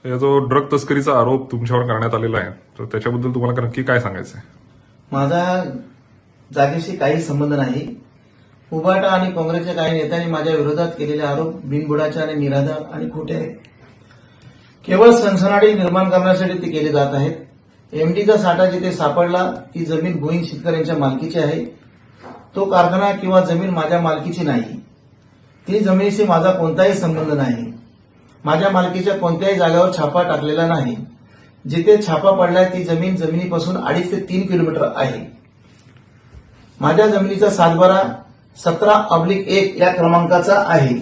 या जो ड्रग तस्करीचा आरोप तुमच्यावर करण्यात आलेला आहे तर त्याच्याबद्दल तुम्हाला नक्की काय सांगायचं आहे? माझा जागेशी काही संबंध नाही. उबाटा आणि काँग्रेसच्या काही नेत्यांनी माझ्या विरोधात केलेले आरोप बिनबुडाचे आणि निराधार आणि खोटे आहेत. केवळ सनसनाटी निर्माण करण्यासाठी ते केले जात आहेत. एमडीचा साठा जिथे सापडला ती जमीन भोईन शेतकऱ्यांच्या मालकीची आहे. तो कारखाना किंवा जमीन माझ्या मालकीची नाही. ती जमिनीशी माझा कोणताही संबंध नाही. माझ्या मालकीच्या कोणत्याही जागेवर छापा टाकलेला नाही. जिथे छापा पडलाय ती जमीन जमिनीपासून 2.5 ते 3 किलोमीटर आहे. माझ्या जमिनीचा सातबारा 17/1 या क्रमांकाचा आहे.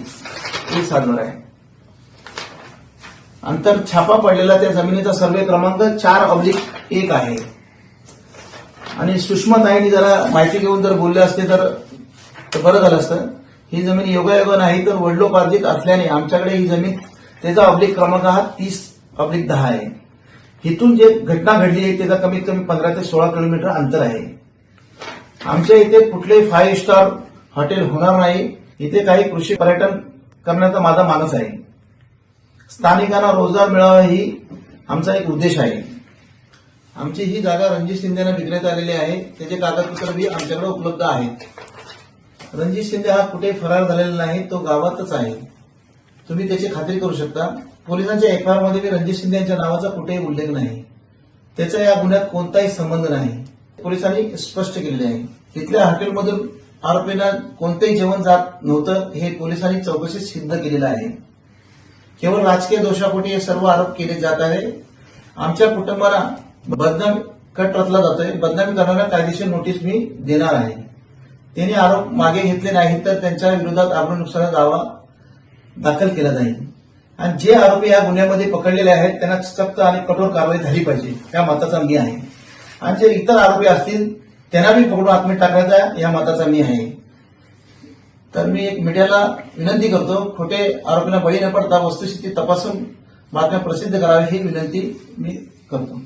ही सातबारा आहे. अंतर छापा पडलेला त्या जमिनीचा सर्वे क्रमांक 4/1 आहे. आणि सुषमाताईंनी जरा माहिती घेऊन जर बोलले असते तर बरं झालं असतं. ही जमीन योगायोग नाही तर वडिलोपार्जित असल्याने आमच्याकडे ही जमीन त्याचा अब्लिक क्रमांक हा 30/10 आहे. इथून जे घटना घडली आहे त्याचा कमीत कमी 15 ते 16 किलोमीटर अंतर आहे. आमच्या इथे कुठलेही 5 स्टार हॉटेल होणार नाही. इथे काही कृषी पर्यटन करण्याचा माझा मानस आहे. स्थानिकांना रोजगार मिळावा ही आमचा एक उद्देश आहे. आमची ही जागा रणजित शिंदेना विकण्यात आलेली आहे. त्याचे कागदपत्र बी आमच्याकडे उपलब्ध आहेत. रणजित शिंदे हा कुठे फरार झालेला नाही, तो गावातच आहे. तुम्ही त्याची खात्री करू शकता. पोलिसांच्या एफआयआर मध्ये बी रणजित शिंदे यांच्या नावाचा कुठेही उल्लेख नाही. त्याचा या गुन्ह्यात कोणताही संबंध नाही. पोलिसांनी स्पष्ट केलेले आहे. तिथल्या हॉटेलमधून आरोपींना कोणतेही जेवण जात नव्हतं हे पोलिसांनी चौकशीत सिद्ध केलेलं आहे. केवळ राजकीय दोषापोटी हे सर्व आरोप केले जात आहे. आमच्या कुटुंबाला बदनामी कट रचला जातोय. बदनामी करणाऱ्या कायदेशीर नोटीस मी देणार आहे. त्यांनी आरोप मागे घेतले नाहीत तर त्यांच्या विरोधात आबरू नुकसानाचा दावा दाखल केला जाईल. आणि जे आरोपी या गुन्ह्यामध्ये पकडलेले आहेत त्यांना सक्त आणि कठोर कारवाई झाली पाहिजे या मताचा मी आहे. आणि जे इतर आरोपी असतील त्यांना बी पकडून आत्महत्या टाकण्याचा या मताचा मी आहे. तर मी एक मीडियाला विनंती करतो, खोटे आरोपींना बळी न पडता वस्तुस्थिती तपासून बातम्या प्रसिद्ध करावी ही विनंती मी करतो.